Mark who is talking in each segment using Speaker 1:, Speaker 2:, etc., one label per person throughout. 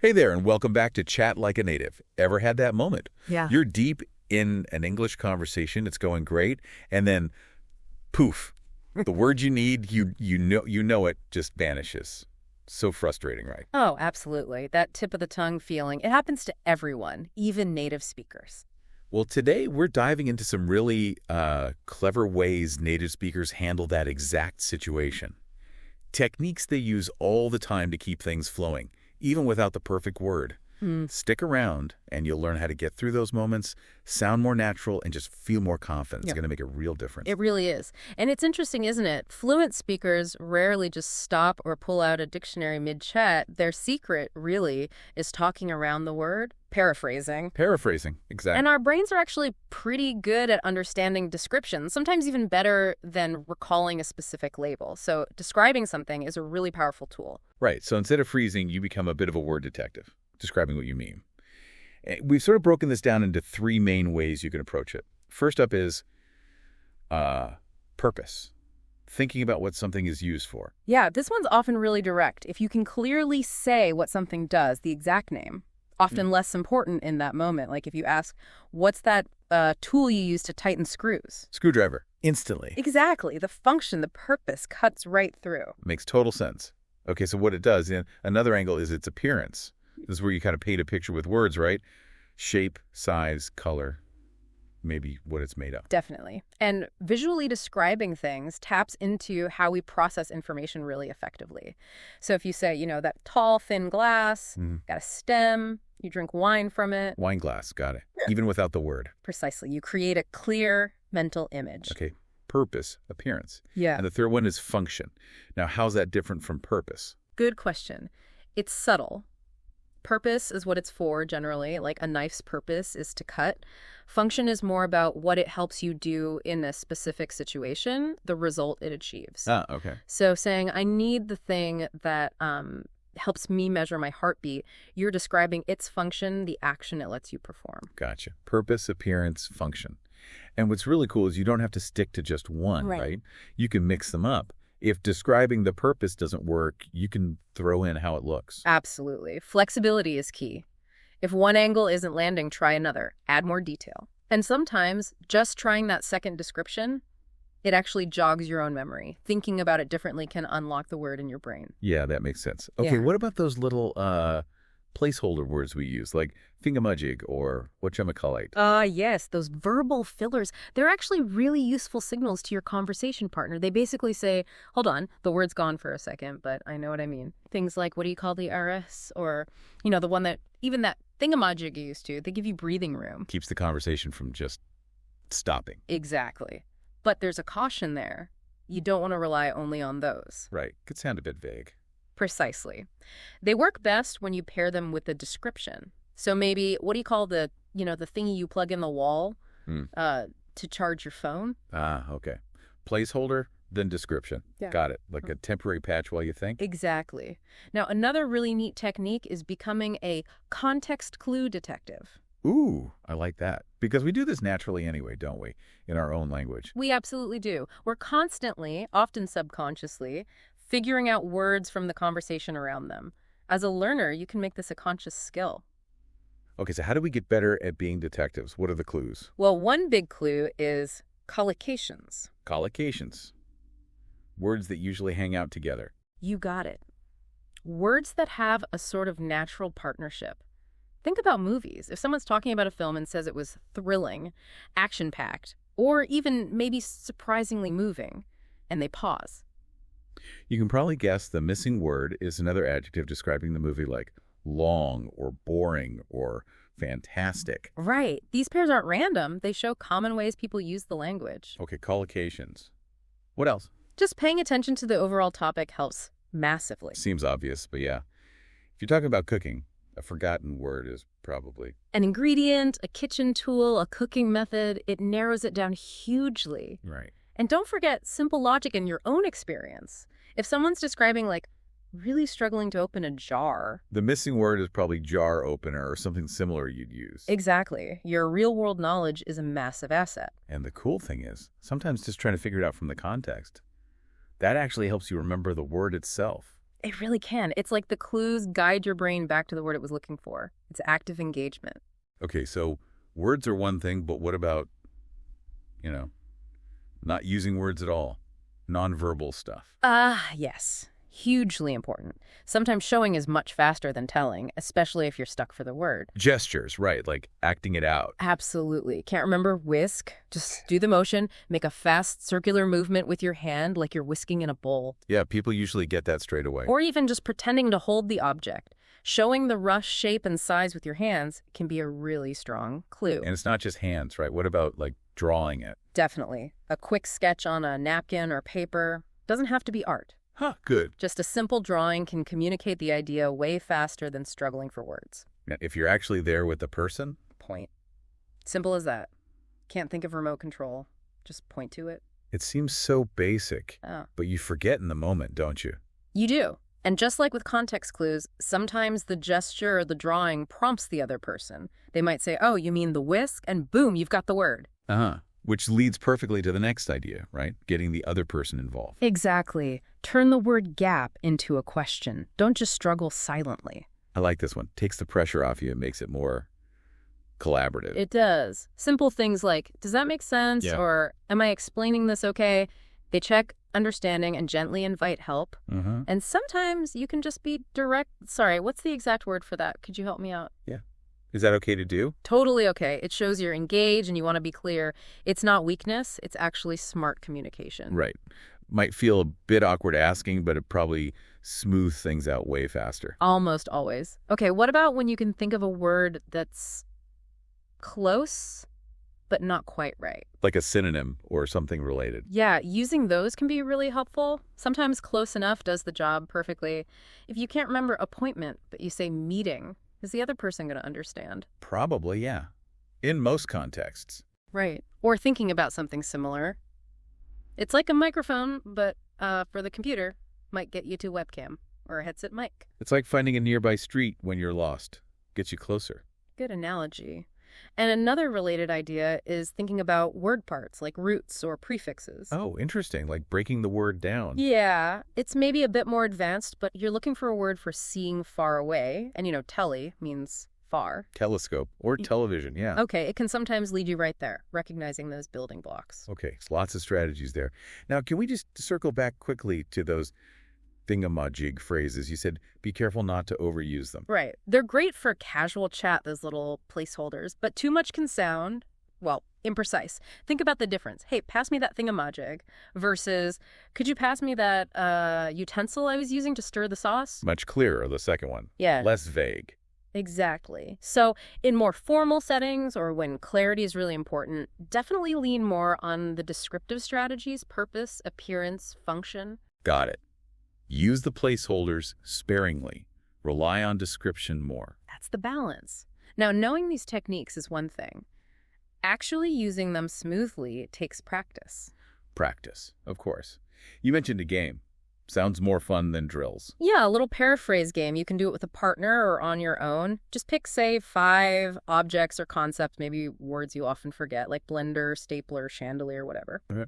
Speaker 1: Hey there, and welcome back to Chat Like a Native. Ever had that moment?
Speaker 2: Yeah.
Speaker 1: You're deep in an English conversation, it's going great, and then poof, the word you need, you know it just vanishes. So frustrating, right?
Speaker 2: Oh, absolutely. That tip of the tongue feeling. It happens to everyone, even native speakers.
Speaker 1: Well, today we're diving into some really clever ways native speakers handle that exact situation. Techniques they use all the time to keep things flowing, even without the perfect word. Stick around, and you'll learn how to get through those moments, sound more natural, and just feel more confident. It's going to make a real difference.
Speaker 2: It really is. And it's interesting, isn't it? Fluent speakers rarely just stop or pull out a dictionary mid-chat. Their secret, really, is talking around the word, paraphrasing.
Speaker 1: Paraphrasing, exactly.
Speaker 2: And our brains are actually pretty good at understanding descriptions, sometimes even better than recalling a specific label. So describing something is a really powerful tool.
Speaker 1: Right. So instead of freezing, you become a bit of a word detective, describing what you mean. We've sort of broken this down into three main ways you can approach it. First up is purpose, thinking about what something is used for.
Speaker 2: Yeah, this one's often really direct. If you can clearly say what something does, the exact name, often less important in that moment. Like if you ask, what's that tool you use to tighten screws?
Speaker 1: Screwdriver, instantly.
Speaker 2: Exactly. The function, the purpose cuts right through.
Speaker 1: Makes total sense. Okay, so what it does, another angle is its appearance. This is where you kind of paint a picture with words, right? Shape, size, color, maybe what it's made of.
Speaker 2: Definitely. And visually describing things taps into how we process information really effectively. So if you say, that tall, thin glass, got a stem, you drink wine from it.
Speaker 1: Wine glass, got it. Even without the word.
Speaker 2: Precisely. You create a clear mental image.
Speaker 1: Okay, purpose, appearance.
Speaker 2: Yeah.
Speaker 1: And the third one is function. Now, how's that different from purpose?
Speaker 2: Good question. It's subtle. Purpose is what it's for, generally. Like a knife's purpose is to cut. Function is more about what it helps you do in a specific situation, the result it achieves.
Speaker 1: Ah, okay.
Speaker 2: So saying, I need the thing that helps me measure my heartbeat, you're describing its function, the action it lets you perform.
Speaker 1: Gotcha. Purpose, appearance, function. And what's really cool is you don't have to stick to just one, right? You can mix them up. If describing the purpose doesn't work, you can throw in how it looks.
Speaker 2: Absolutely. Flexibility is key. If one angle isn't landing, try another. Add more detail. And sometimes just trying that second description, it actually jogs your own memory. Thinking about it differently can unlock the word in your brain.
Speaker 1: Yeah, that makes sense. Okay, what about those little placeholder words we use, like thingamajig or whatchamacallit?
Speaker 2: Yes, those verbal fillers. They're actually really useful signals to your conversation partner. They basically say, hold on, the word's gone for a second, but I know what I mean. Things like, what do you call the RS? Or, the one that, even that thingamajig you used to, they give you breathing room.
Speaker 1: Keeps the conversation from just stopping.
Speaker 2: Exactly. But there's a caution there. You don't want to rely only on those.
Speaker 1: Right. Could sound a bit vague.
Speaker 2: Precisely. They work best when you pair them with a description. So maybe, what do you call the thingy you plug in the wall to charge your phone?
Speaker 1: Ah, okay. Placeholder, then description.
Speaker 2: Yeah.
Speaker 1: Got it. Like a temporary patch while you think?
Speaker 2: Exactly. Now, another really neat technique is becoming a context clue detective.
Speaker 1: Ooh, I like that. Because we do this naturally anyway, don't we? In our own language.
Speaker 2: We absolutely do. We're constantly, often subconsciously, figuring out words from the conversation around them. As a learner, you can make this a conscious skill.
Speaker 1: Okay, so how do we get better at being detectives? What are the clues?
Speaker 2: Well, one big clue is collocations.
Speaker 1: Collocations. Words that usually hang out together.
Speaker 2: You got it. Words that have a sort of natural partnership. Think about movies. If someone's talking about a film and says it was thrilling, action-packed, or even maybe surprisingly moving, and they pause.
Speaker 1: You can probably guess the missing word is another adjective describing the movie, like long or boring or fantastic.
Speaker 2: Right. These pairs aren't random. They show common ways people use the language.
Speaker 1: Okay, collocations. What else?
Speaker 2: Just paying attention to the overall topic helps massively.
Speaker 1: Seems obvious, but yeah. If you're talking about cooking, a forgotten word is probably
Speaker 2: an ingredient, a kitchen tool, a cooking method. It narrows it down hugely.
Speaker 1: right.
Speaker 2: And don't forget simple logic in your own experience. If someone's describing, like, really struggling to open a jar.
Speaker 1: The missing word is probably jar opener or something similar you'd use.
Speaker 2: Exactly. Your real-world knowledge is a massive asset.
Speaker 1: And the cool thing is, sometimes just trying to figure it out from the context, that actually helps you remember the word itself.
Speaker 2: It really can. It's like the clues guide your brain back to the word it was looking for. It's active engagement.
Speaker 1: Okay, so words are one thing, but what about, not using words at all? Nonverbal stuff.
Speaker 2: Yes. Hugely important. Sometimes showing is much faster than telling, especially if you're stuck for the word.
Speaker 1: Gestures, right, like acting it out.
Speaker 2: Absolutely. Can't remember whisk? Just do the motion, make a fast circular movement with your hand like you're whisking in a bowl.
Speaker 1: Yeah, people usually get that straight away.
Speaker 2: Or even just pretending to hold the object. Showing the rush shape and size with your hands can be a really strong clue.
Speaker 1: And it's not just hands, right? What about, like, drawing it?
Speaker 2: Definitely. A quick sketch on a napkin or paper doesn't have to be art.
Speaker 1: Huh, good.
Speaker 2: Just a simple drawing can communicate the idea way faster than struggling for words.
Speaker 1: Now, if you're actually there with the person?
Speaker 2: Point. Simple as that. Can't think of remote control. Just point to it.
Speaker 1: It seems so basic,
Speaker 2: Oh.
Speaker 1: but you forget in the moment, don't you?
Speaker 2: You do. And just like with context clues, sometimes the gesture or the drawing prompts the other person. They might say, oh, you mean the whisk? And boom, you've got the word.
Speaker 1: Uh-huh. Which leads perfectly to the next idea, right? Getting the other person involved.
Speaker 2: Exactly. Turn the word gap into a question. Don't just struggle silently.
Speaker 1: I like this one. Takes the pressure off you and makes it more collaborative.
Speaker 2: It does. Simple things like, does that make sense?
Speaker 1: Yeah.
Speaker 2: Or, am I explaining this okay? They check understanding and gently invite help.
Speaker 1: Mm-hmm.
Speaker 2: And sometimes you can just be direct. Sorry, what's the exact word for that? Could you help me out?
Speaker 1: Yeah. Is that okay to do?
Speaker 2: Totally okay. It shows you're engaged and you want to be clear. It's not weakness. It's actually smart communication.
Speaker 1: Right. Might feel a bit awkward asking, but it probably smooths things out way faster.
Speaker 2: Almost always. Okay, what about when you can think of a word that's close, but not quite right?
Speaker 1: Like a synonym or something related.
Speaker 2: Yeah, using those can be really helpful. Sometimes close enough does the job perfectly. If you can't remember appointment, but you say meeting, is the other person going to understand?
Speaker 1: Probably, yeah. In most contexts.
Speaker 2: Right. Or thinking about something similar. It's like a microphone, but for the computer, might get you to webcam or a headset mic.
Speaker 1: It's like finding a nearby street when you're lost. Gets you closer.
Speaker 2: Good analogy. And another related idea is thinking about word parts like roots or prefixes.
Speaker 1: Oh, interesting. Like breaking the word down.
Speaker 2: Yeah, it's maybe a bit more advanced, but you're looking for a word for seeing far away. And, tele means far.
Speaker 1: Telescope or television, yeah.
Speaker 2: Okay, it can sometimes lead you right there, recognizing those building blocks.
Speaker 1: Okay, so lots of strategies there. Now, can we just circle back quickly to those thingamajig phrases? You said, be careful not to overuse them.
Speaker 2: Right. They're great for casual chat, those little placeholders, but too much can sound, well, imprecise. Think about the difference. Hey, pass me that thingamajig versus, could you pass me that utensil I was using to stir the sauce?
Speaker 1: Much clearer, the second one.
Speaker 2: Yeah.
Speaker 1: Less vague.
Speaker 2: Exactly. So in more formal settings or when clarity is really important, definitely lean more on the descriptive strategies, purpose, appearance, function.
Speaker 1: Got it. Use the placeholders sparingly. Rely on description more.
Speaker 2: That's the balance. Now, knowing these techniques is one thing. Actually using them smoothly takes practice.
Speaker 1: Practice, of course. You mentioned a game. Sounds more fun than drills.
Speaker 2: Yeah, a little paraphrase game. You can do it with a partner or on your own. Just pick, say, 5 objects or concepts, maybe words you often forget, like blender, stapler, chandelier, whatever.
Speaker 1: Okay.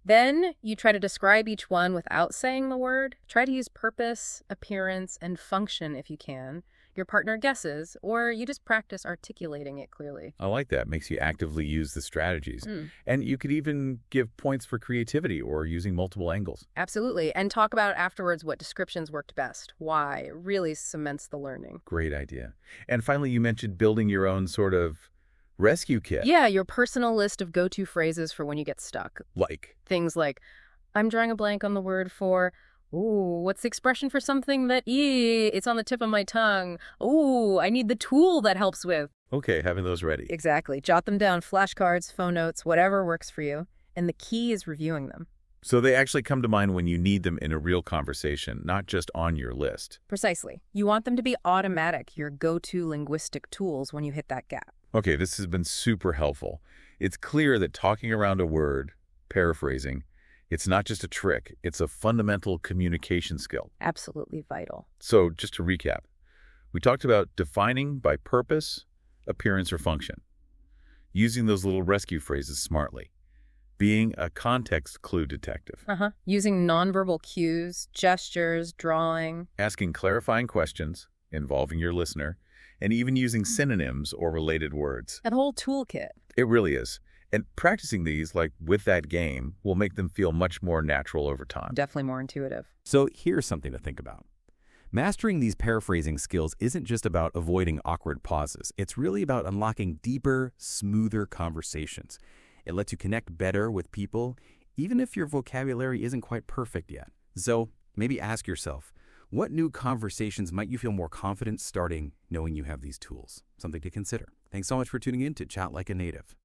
Speaker 2: Then you try to describe each one without saying the word. Try to use purpose, appearance, and function if you can. Your partner guesses, or you just practice articulating it clearly.
Speaker 1: I like that. Makes you actively use the strategies.
Speaker 2: Mm.
Speaker 1: And you could even give points for creativity or using multiple angles.
Speaker 2: Absolutely. And talk about afterwards what descriptions worked best. Why? It really cements the learning.
Speaker 1: Great idea. And finally, you mentioned building your own sort of rescue kit.
Speaker 2: Yeah, your personal list of go-to phrases for when you get stuck.
Speaker 1: Like?
Speaker 2: Things like, I'm drawing a blank on the word for, ooh, what's the expression for something that, it's on the tip of my tongue. Ooh, I need the tool that helps with.
Speaker 1: Okay, having those ready.
Speaker 2: Exactly. Jot them down, flashcards, phone notes, whatever works for you. And the key is reviewing them.
Speaker 1: So they actually come to mind when you need them in a real conversation, not just on your list.
Speaker 2: Precisely. You want them to be automatic, your go-to linguistic tools when you hit that gap.
Speaker 1: Okay, this has been super helpful. It's clear that talking around a word, paraphrasing, it's not just a trick, it's a fundamental communication skill.
Speaker 2: Absolutely vital.
Speaker 1: So just to recap, we talked about defining by purpose, appearance, or function, using those little rescue phrases smartly, being a context clue detective,
Speaker 2: Using nonverbal cues, gestures, drawing.
Speaker 1: asking clarifying questions involving your listener, and even using synonyms or related words.
Speaker 2: That whole toolkit.
Speaker 1: It really is. And practicing these, like with that game, will make them feel much more natural over time.
Speaker 2: Definitely more intuitive.
Speaker 3: So here's something to think about. Mastering these paraphrasing skills isn't just about avoiding awkward pauses. It's really about unlocking deeper, smoother conversations. It lets you connect better with people, even if your vocabulary isn't quite perfect yet. So maybe ask yourself, what new conversations might you feel more confident starting knowing you have these tools? Something to consider. Thanks so much for tuning in to Chat Like a Native.